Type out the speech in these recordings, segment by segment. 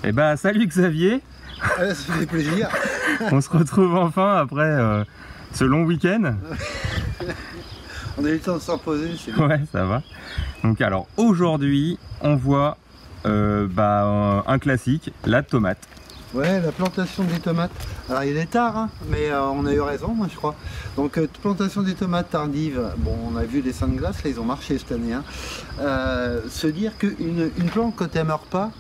Eh ben salut Xavier. Ça fait plaisir. On se retrouve enfin après ce long week-end. On a eu le temps de s'en reposer, c'est bien. Ouais, ça va. Donc alors aujourd'hui on voit un classique, la tomate. Ouais, la plantation des tomates. Alors il est tard, hein, mais on a eu raison, moi je crois. Donc plantation des tomates tardives. Bon, on a vu les seins de glace, là ils ont marché cette année. Hein. Se dire qu'une plante quand elle meurt pas,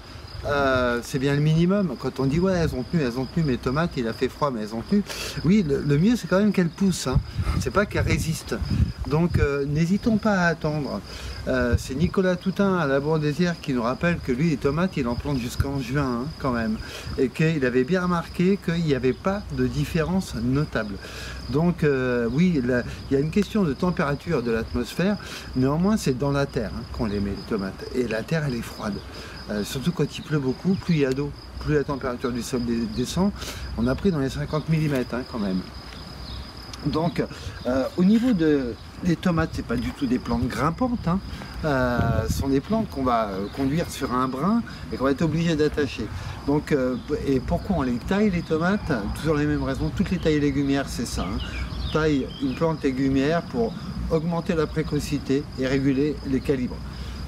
c'est bien le minimum. Quand on dit ouais elles ont tenu mes tomates, il a fait froid mais elles ont tenu. Oui, le mieux c'est quand même qu'elles poussent, hein. C'est pas qu'elles résistent. Donc n'hésitons pas à attendre. C'est Nicolas Toutain à la Bourdesière qui nous rappelle que lui les tomates il en plante jusqu'en juin, hein, quand même, et qu'il avait bien remarqué qu'il n'y avait pas de différence notable. Donc oui, il y a une question de température de l'atmosphère, néanmoins c'est dans la terre, hein, qu'on les met les tomates, et la terre elle est froide. Surtout quand il pleut beaucoup, plus il y a d'eau, plus la température du sol descend. On a pris dans les 50 mm, hein, quand même. Donc au niveau des tomates, c'est pas du tout des plantes grimpantes, hein. Ce sont des plantes qu'on va conduire sur un brin et qu'on va être obligé d'attacher. Donc et pourquoi on les taille les tomates? Toujours les mêmes raisons, toutes les tailles légumières c'est ça, hein. On taille une plante légumière pour augmenter la précocité et réguler les calibres.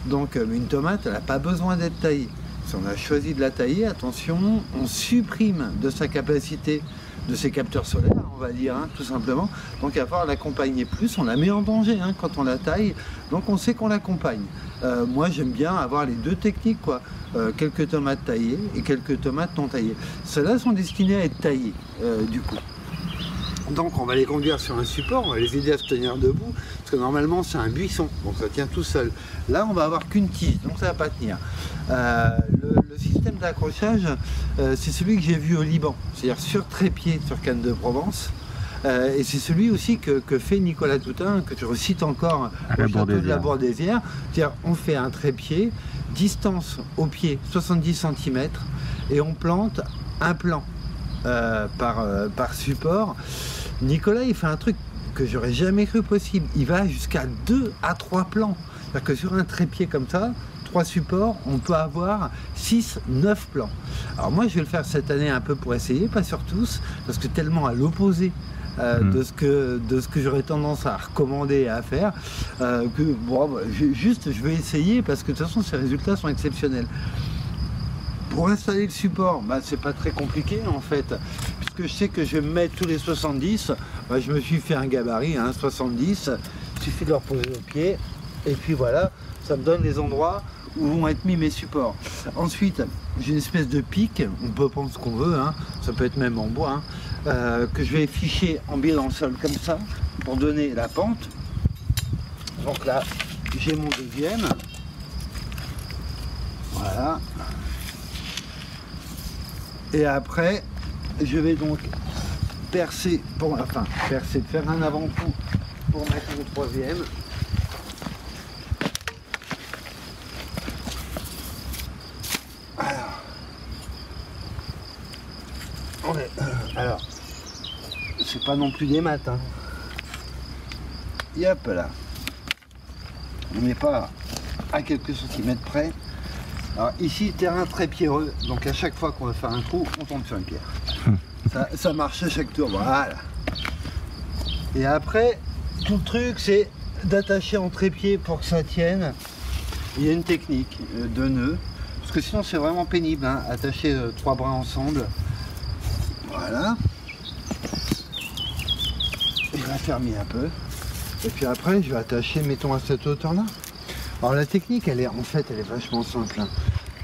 Donc une tomate, elle n'a pas besoin d'être taillée. Si on a choisi de la tailler, attention, on supprime de sa capacité, de ses capteurs solaires, on va dire, hein, tout simplement. Donc il va falloir l'accompagner plus, on la met en danger, hein, quand on la taille, donc on sait qu'on l'accompagne. Moi j'aime bien avoir les deux techniques, quoi. Quelques tomates taillées et quelques tomates non taillées. Celles-là sont destinées à être taillées, du coup. Donc on va les conduire sur un support, on va les aider à se tenir debout, parce que normalement c'est un buisson, donc ça tient tout seul. Là on va avoir qu'une tige, donc ça va pas tenir. Le système d'accrochage, c'est celui que j'ai vu au Liban, c'est-à-dire sur trépied sur canne de Provence. Et c'est celui aussi que fait Nicolas Toutain, que je recite encore au château de la Bourdesière. C'est-à-dire on fait un trépied, distance au pied 70 cm, et on plante un plan par support. Nicolas il fait un truc que j'aurais jamais cru possible, il va jusqu'à 2 à 3 plans. C'est-à-dire que sur un trépied comme ça, 3 supports, on peut avoir 6, 9 plans. Alors moi je vais le faire cette année un peu pour essayer, pas sur tous, parce que tellement à l'opposé de ce que j'aurais tendance à recommander et à faire, que bon, je vais essayer parce que de toute façon ces résultats sont exceptionnels. Pour installer le support, c'est pas très compliqué en fait, puisque je sais que je vais me mettre tous les 70, je me suis fait un gabarit, hein, 70, il suffit de leur poser au pied, et puis voilà, ça me donne les endroits où vont être mis mes supports. Ensuite, j'ai une espèce de pic, on peut prendre ce qu'on veut, hein, ça peut être même en bois, hein, que je vais ficher en biais dans le sol comme ça, pour donner la pente. Donc là, j'ai mon deuxième, voilà. Et après, je vais donc percer, faire un avant-coup pour mettre mon troisième. Alors, c'est pas non plus des maths, hein. Et hop là. On n'est pas à quelques centimètres près. Alors ici, terrain très pierreux, donc à chaque fois qu'on va faire un trou, on tombe sur une pierre. Ça marche à chaque tour, voilà. Et après, tout le truc, c'est d'attacher en trépied pour que ça tienne. Il y a une technique de nœud, parce que sinon c'est vraiment pénible, hein, attacher 3 brins ensemble. Voilà. Je vais fermer un peu. Et puis après, je vais attacher, mettons, à cette hauteur-là. Alors la technique, elle est vachement simple, hein.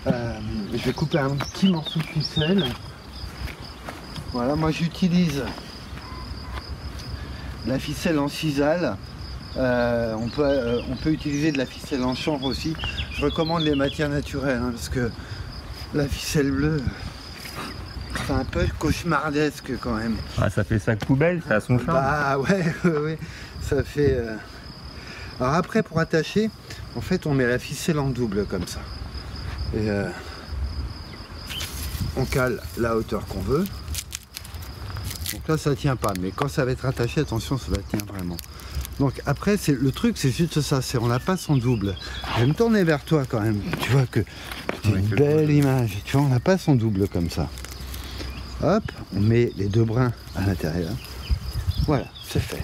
Je vais couper un petit morceau de ficelle. Voilà, moi j'utilise la ficelle en sisal. On peut utiliser de la ficelle en chanvre aussi. Je recommande les matières naturelles, hein, parce que la ficelle bleue, c'est un peu cauchemardesque quand même. Ah, ça fait sac poubelle, ça a son charme. Ah ouais, ça fait... Alors après, pour attacher, en fait, on met la ficelle en double comme ça. Et on cale la hauteur qu'on veut. Donc là, ça tient pas. Mais quand ça va être attaché, attention, ça va tenir vraiment. Donc après, le truc, c'est juste ça. C'est on la passe en double. Je vais me tourner vers toi quand même. Tu vois que C'est une belle image. Tu vois, on n'a pas son double comme ça. Hop, on met les 2 brins à l'intérieur. Voilà, c'est fait.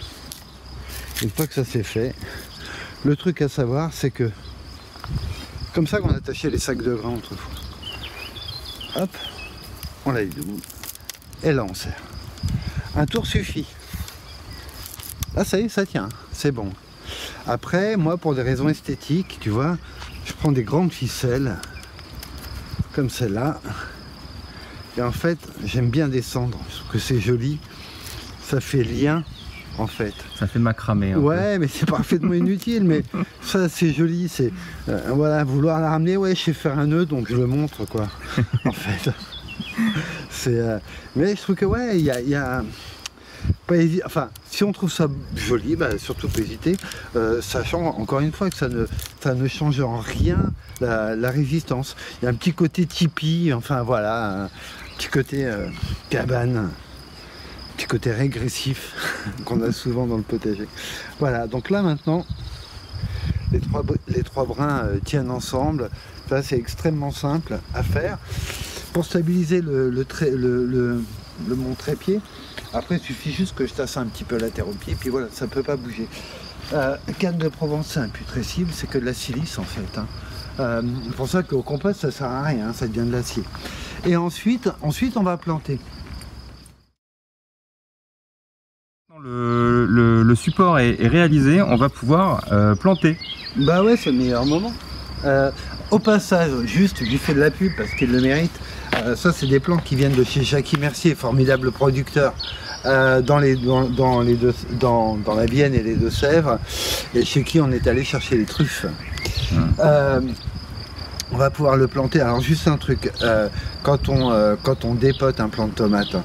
Une fois que ça c'est fait, le truc à savoir, c'est que comme ça qu'on attachait les sacs de grains autrefois. Hop, on l'a eu debout. Et là on serre. Un tour suffit. Là ça y est, ça tient, c'est bon. Après, moi pour des raisons esthétiques, tu vois, je prends des grandes ficelles, comme celle-là. Et en fait, j'aime bien descendre, je trouve que c'est joli. Ça fait lien, en fait. Ça fait macramé. Ouais, mais c'est parfaitement inutile, mais ça c'est joli, c'est voilà, vouloir la ramener, ouais, je sais faire un nœud, donc je le montre, quoi. En fait, c'est mais je trouve que ouais, il y a pas enfin, si on trouve ça joli, bah, surtout pas hésiter, sachant encore une fois que ça ne change en rien la résistance. Il y a un petit côté tipi, enfin voilà, un petit côté cabane. Côté régressif qu'on a souvent dans le potager. Voilà, donc là maintenant les trois brins tiennent ensemble. Ça c'est extrêmement simple à faire pour stabiliser mon trépied. Après il suffit juste que je tasse un petit peu la terre au pied, puis voilà, ça peut pas bouger. Canne de Provence c'est imputrescible, c'est que de la silice en fait, hein. C'est pour ça qu'au compost ça sert à rien, hein, ça devient de l'acier. Et ensuite on va planter. Le support est réalisé, on va pouvoir planter. Bah ouais, c'est le meilleur moment. Au passage, juste, je lui fais de la pub parce qu'il le mérite. Ça, c'est des plants qui viennent de chez Jackie Mercier, formidable producteur dans la Vienne et les Deux-Sèvres, et chez qui on est allé chercher les truffes. On va pouvoir le planter. Alors juste un truc, quand on dépote un plant de tomate,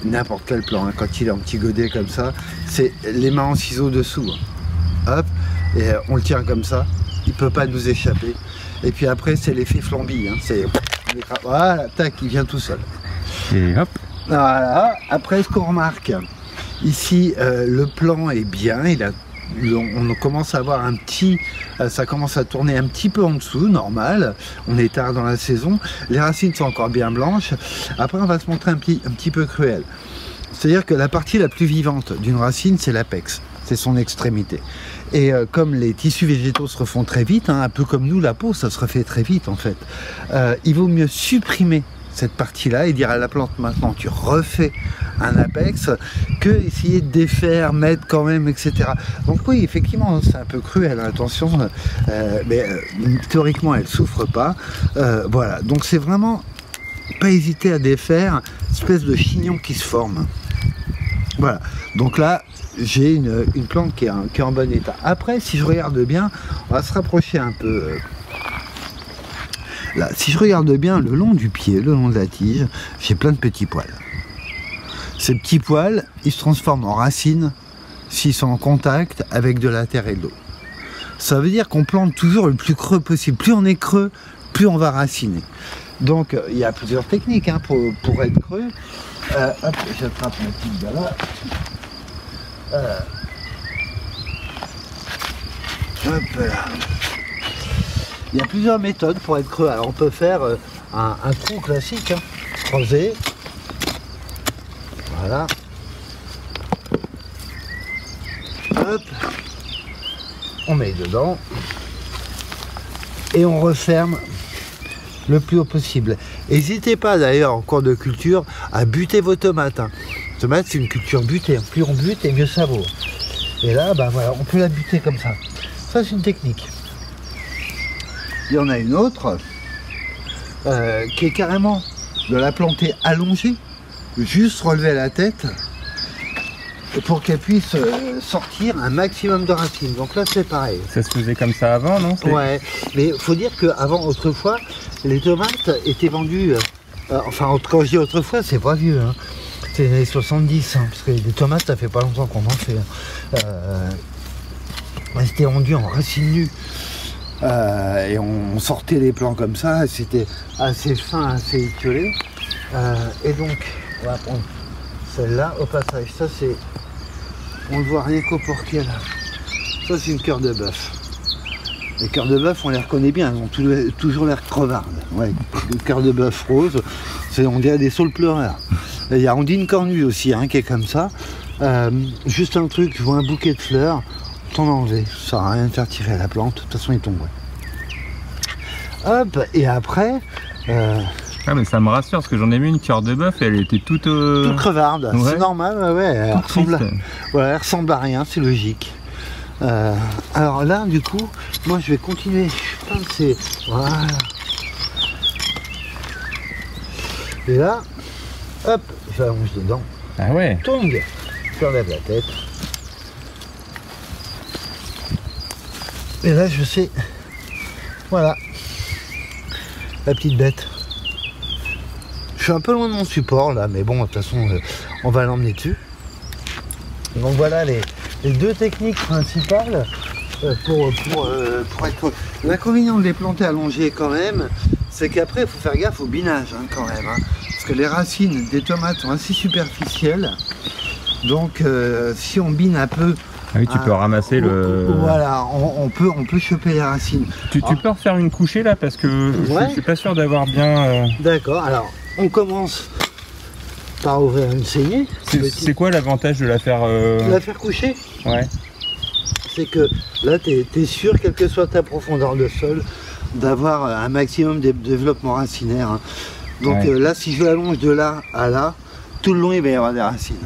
n'importe quel plant, hein, quand il est en petit godet comme ça, c'est les mains en ciseaux dessous. Hein. Hop, et on le tient comme ça, il peut pas nous échapper. Et puis après c'est l'effet flambi, hein, c'est voilà, tac, il vient tout seul. Et hop. Voilà. Après ce qu'on remarque, ici le plant est bien, on commence à avoir un petit, ça commence à tourner un petit peu en dessous, normal, on est tard dans la saison, les racines sont encore bien blanches. Après on va se montrer un petit peu cruel, c'est-à-dire que la partie la plus vivante d'une racine c'est l'apex, c'est son extrémité, et comme les tissus végétaux se refont très vite, hein, un peu comme nous la peau ça se refait très vite en fait, il vaut mieux supprimer cette partie-là et dire à la plante maintenant tu refais un apex, que essayer de défaire, mettre quand même, etc. Donc oui, effectivement, c'est un peu cruel, attention, mais théoriquement elle souffre pas. Voilà, donc c'est vraiment pas hésiter à défaire, espèce de chignon qui se forme. Voilà, donc là j'ai une plante qui est en bon état. Après, si je regarde bien, on va se rapprocher un peu. Là, si je regarde bien le long du pied, le long de la tige, j'ai plein de petits poils. Ces petits poils, ils se transforment en racines s'ils sont en contact avec de la terre et de l'eau. Ça veut dire qu'on plante toujours le plus creux possible. Plus on est creux, plus on va raciner. Donc, il y a plusieurs techniques hein, pour être creux. Hop, j'attrape ma petite balle là. Hop là. Il y a plusieurs méthodes pour être creux. Alors on peut faire un trou classique, hein, creuser. Voilà. Hop. On met dedans. Et on referme le plus haut possible. N'hésitez pas d'ailleurs en cours de culture à buter vos tomates. Hein. Tomates c'est une culture butée. Plus on bute et mieux ça vaut. Et là, ben voilà, on peut la buter comme ça. Ça c'est une technique. Il y en a une autre qui est carrément de la planter allongée, juste relever la tête pour qu'elle puisse sortir un maximum de racines. Donc là c'est pareil. Ça se faisait comme ça avant, non? Ouais, mais il faut dire qu'avant, autrefois, les tomates étaient vendues, enfin quand je dis autrefois, c'est pas vieux, hein. C'est les années 70, hein, parce que les tomates ça fait pas longtemps qu'on en fait. Elles étaient vendues en racines nues. Et on sortait les plants comme ça, c'était assez fin, assez étiolé. Et donc, on va prendre celle-là au passage. Ça c'est, on le voit rien qu'au porquier là. Ça c'est une cœur de bœuf. Les cœurs de bœuf, on les reconnaît bien, elles ont toujours l'air crevardes. Ouais, le cœur de bœuf rose, on dirait des saules pleureurs. Il y a Ondine Cornue aussi, hein, qui est comme ça. Juste un truc, je vois un bouquet de fleurs, t'en enlever, ça sert à rien de faire tirer la plante, de toute façon il tombe. Hop, et après... Ah mais ça me rassure parce que j'en ai vu une cœur de bœuf et elle était toute crevarde, ouais. C'est normal, ouais, elle ressemble à rien, c'est logique. Alors là, du coup, moi je vais continuer. Voilà. Et là, hop, je l'allonge dedans. Ah ouais. Tong, je relève la tête. Et là, je sais. Voilà. La petite bête. Je suis un peu loin de mon support là, mais bon, de toute façon, on va l'emmener dessus. Donc voilà les deux techniques principales pour être... L'inconvénient de les planter allongées quand même, c'est qu'après il faut faire gaffe au binage hein, quand même. Hein, parce que les racines des tomates sont assez superficielles. Donc si on bine un peu... Ah oui, tu peux ramasser le... Voilà, on peut choper les racines. Tu peux refaire une couchée là parce que ouais. Je suis pas sûr d'avoir bien... D'accord, alors on commence par ouvrir une saignée. C'est quoi l'avantage de la faire... La faire coucher? Ouais. C'est que là, tu es sûr, quelle que soit ta profondeur de sol, d'avoir un maximum de développement racinaire. Hein. Donc ouais. Là, si je l'allonge de là à là, tout le long, il va y avoir des racines.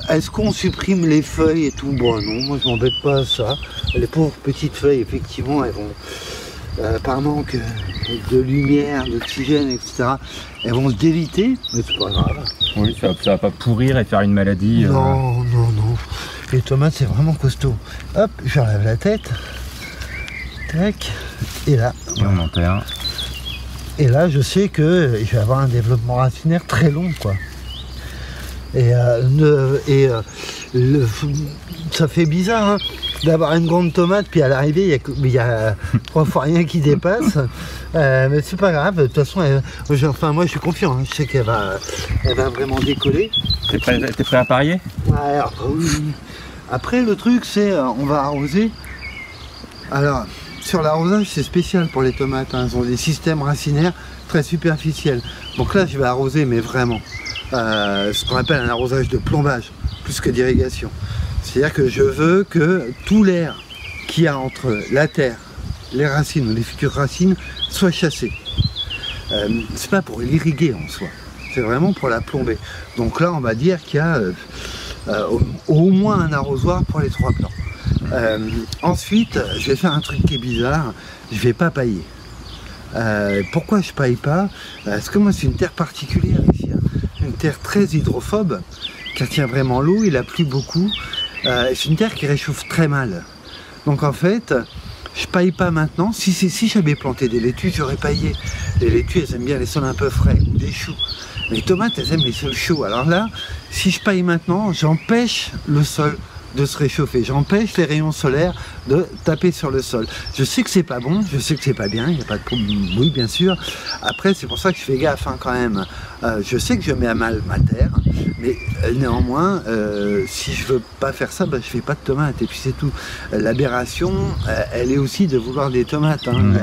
Est-ce qu'on supprime les feuilles et tout? Bon, non, moi je m'embête pas à ça. Les pauvres petites feuilles, effectivement, elles vont... par manque de lumière, d'oxygène, etc., elles vont se déliter, mais c'est pas grave. Oui, ça va pas pourrir et faire une maladie. Non, non, non. Les tomates, c'est vraiment costaud. Hop, je relève la tête. Tac. Et là. Voilà. Et là, je sais que je vais avoir un développement racinaire très long, quoi. Ça fait bizarre, hein, d'avoir une grande tomate, puis à l'arrivée, il y a 3 fois rien qui dépasse. Mais c'est pas grave, de toute façon, moi je suis confiant, hein, je sais qu'elle va vraiment décoller. T'es prêt à parier? Ouais, oui. Après, le truc, c'est on va arroser. Alors, sur l'arrosage, c'est spécial pour les tomates, hein, elles ont des systèmes racinaires très superficiels. Donc là, je vais arroser, mais vraiment. Ce qu'on appelle un arrosage de plombage, plus que d'irrigation. C'est-à-dire que je veux que tout l'air qu'il y a entre la terre, les racines ou les futures racines soit chassé. C'est pas pour l'irriguer en soi, c'est vraiment pour la plomber. Donc là, on va dire qu'il y a au moins un arrosoir pour les 3 plants. Ensuite, je vais faire un truc qui est bizarre, je vais pas pailler. Pourquoi je paille pas? Parce que moi, c'est une terre particulière ici. Hein. Une terre très hydrophobe, qui retient vraiment l'eau, il a plu beaucoup. C'est une terre qui réchauffe très mal. Donc en fait, je paille pas maintenant. Si j'avais planté des laitues, j'aurais paillé. Les laitues, elles aiment bien les sols un peu frais, ou des choux. Les tomates, elles aiment les sols chauds. Alors là, si je paille maintenant, j'empêche le sol de se réchauffer. J'empêche les rayons solaires de taper sur le sol. Je sais que c'est pas bon, je sais que c'est pas bien, il n'y a pas de problème, oui bien sûr. Après c'est pour ça que je fais gaffe hein, quand même. Je sais que je mets à mal ma terre, mais néanmoins, si je veux pas faire ça, je fais pas de tomates et puis c'est tout. L'aberration, elle est aussi de vouloir des tomates. Hein.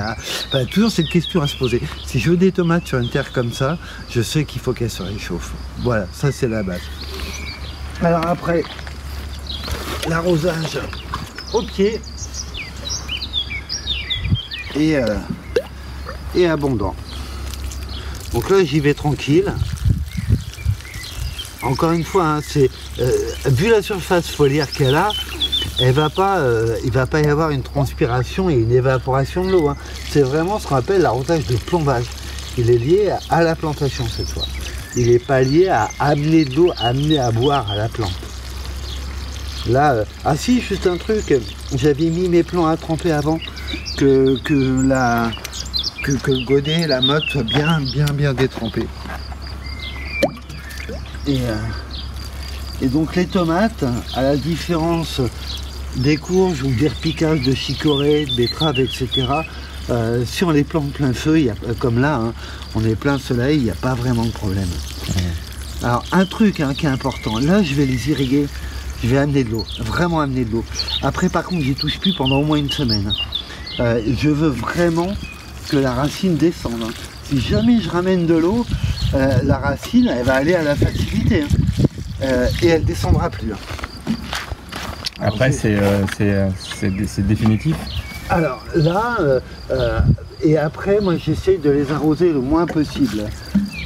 Il y a toujours cette question à se poser. Si je veux des tomates sur une terre comme ça, je sais qu'il faut qu'elle se réchauffe. Voilà, ça c'est la base. Alors après, l'arrosage au pied et abondant. Donc là j'y vais tranquille. Encore une fois, hein, vu la surface foliaire qu'elle a, il va pas y avoir une transpiration et une évaporation de l'eau. Hein. C'est vraiment ce qu'on appelle l'arrosage de plombage. Il est lié à la plantation cette fois. Il n'est pas lié à amener de l'eau, amener à boire à la plante. Là, ah si, juste un truc, j'avais mis mes plants à tremper avant que le godet, la motte soit bien détrempés. Et donc les tomates, à la différence des courges ou des repiquages de chicorée, de betteraves, etc., si on les plante plein feu, comme là, hein, on est plein soleil, il n'y a pas vraiment de problème. Alors un truc hein, qui est important, là je vais les irriguer. je vais amener de l'eau, vraiment amener de l'eau. Après par contre j'y touche plus pendant au moins une semaine. Je veux vraiment que la racine descende. Hein. Si jamais je ramène de l'eau, la racine elle va aller à la facilité. Hein. Et elle descendra plus. Hein. Après c'est définitif. Alors là, et après moi j'essaie de les arroser le moins possible.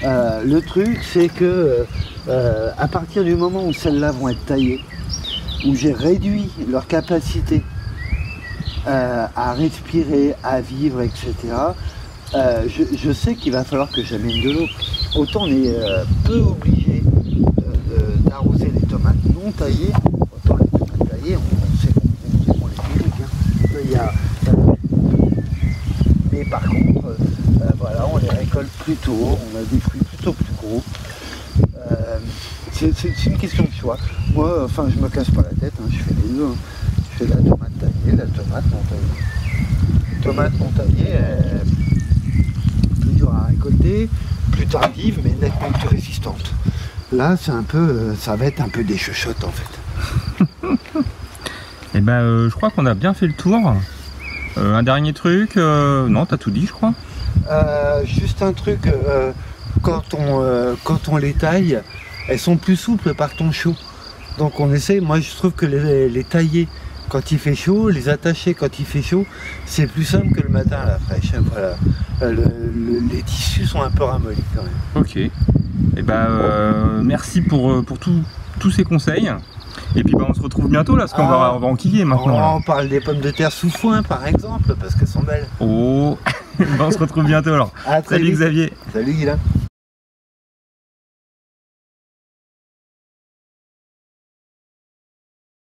Le truc c'est que à partir du moment où celles-là vont être taillées, où j'ai réduit leur capacité à respirer, à vivre, etc., je sais qu'il va falloir que j'amène de l'eau. Autant on est peu obligé d'arroser les tomates non taillées, autant les tomates taillées, on sait qu'on les dirige. Hein. Mais par contre, voilà, on les récolte plus tôt, on a des fruits plutôt plus gros. C'est une question de choix. Moi, enfin, je me casse pas la tête, hein, je fais les deux. Hein. Je fais la tomate taillée, la tomate non taillée. Tomate non taillée, plus dure à récolter, plus tardive, mais nettement plus résistante. Là, c'est un peu, ça va être un peu des chuchotes en fait. Et ben, je crois qu'on a bien fait le tour. Un dernier truc, non, t'as tout dit, je crois. Juste un truc, quand on les taille, elles sont plus souples par temps chaud. Donc on essaie, moi je trouve que les tailler quand il fait chaud, les attacher quand il fait chaud, c'est plus simple que le matin à la fraîche. Voilà. Les tissus sont un peu ramollis quand même. Ok. Et ben, merci pour tous ces conseils. Et puis on se retrouve bientôt là, parce qu'on va enquiller maintenant. On parle des pommes de terre sous foin par exemple, parce qu'elles sont belles. Oh, on se retrouve bientôt alors. Salut Xavier. Salut Guilain.